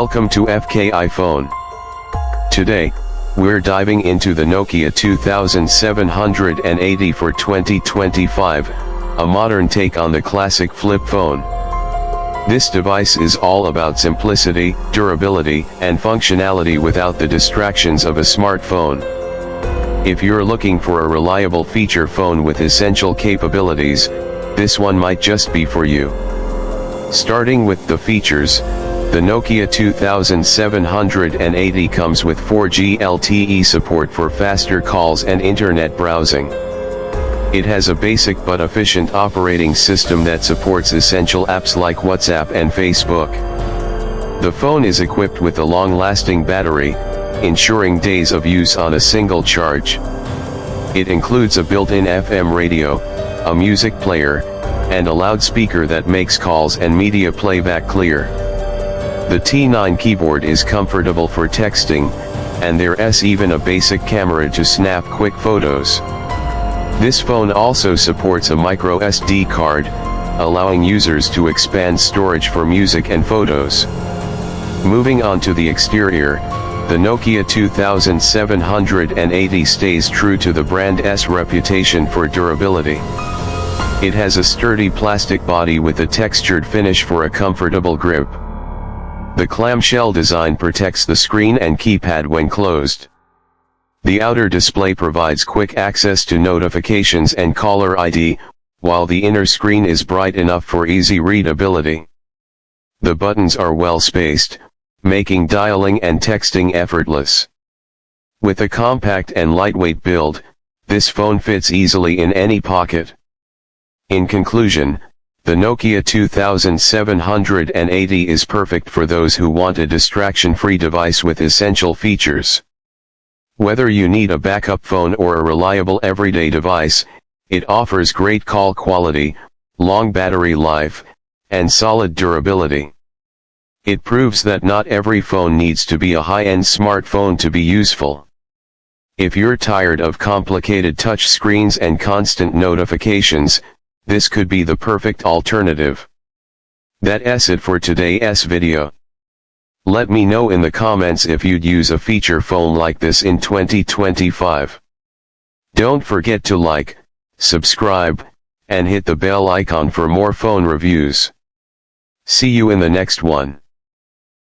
Welcome to FK iPhone. Today, we're diving into the Nokia 2780 for 2025, a modern take on the classic flip phone. This device is all about simplicity, durability, and functionality without the distractions of a smartphone. If you're looking for a reliable feature phone with essential capabilities, this one might just be for you. Starting with the features, the Nokia 2780 comes with 4G LTE support for faster calls and internet browsing. It has a basic but efficient operating system that supports essential apps like WhatsApp and Facebook. The phone is equipped with a long-lasting battery, ensuring days of use on a single charge. It includes a built-in FM radio, a music player, and a loudspeaker that makes calls and media playback clear. The T9 keyboard is comfortable for texting, and there's even a basic camera to snap quick photos. This phone also supports a micro SD card, allowing users to expand storage for music and photos. Moving on to the exterior, the Nokia 2780 stays true to the brand's reputation for durability. It has a sturdy plastic body with a textured finish for a comfortable grip. The clamshell design protects the screen and keypad when closed. The outer display provides quick access to notifications and caller ID, while the inner screen is bright enough for easy readability. The buttons are well spaced, making dialing and texting effortless. With a compact and lightweight build, this phone fits easily in any pocket. In conclusion, the Nokia 2780 is perfect for those who want a distraction-free device with essential features. Whether you need a backup phone or a reliable everyday device, it offers great call quality, long battery life, and solid durability. It proves that not every phone needs to be a high-end smartphone to be useful. If you're tired of complicated touch screens and constant notifications, this could be the perfect alternative. That's it for today's video. Let me know in the comments if you'd use a feature phone like this in 2025. Don't forget to like, subscribe, and hit the bell icon for more phone reviews. See you in the next one.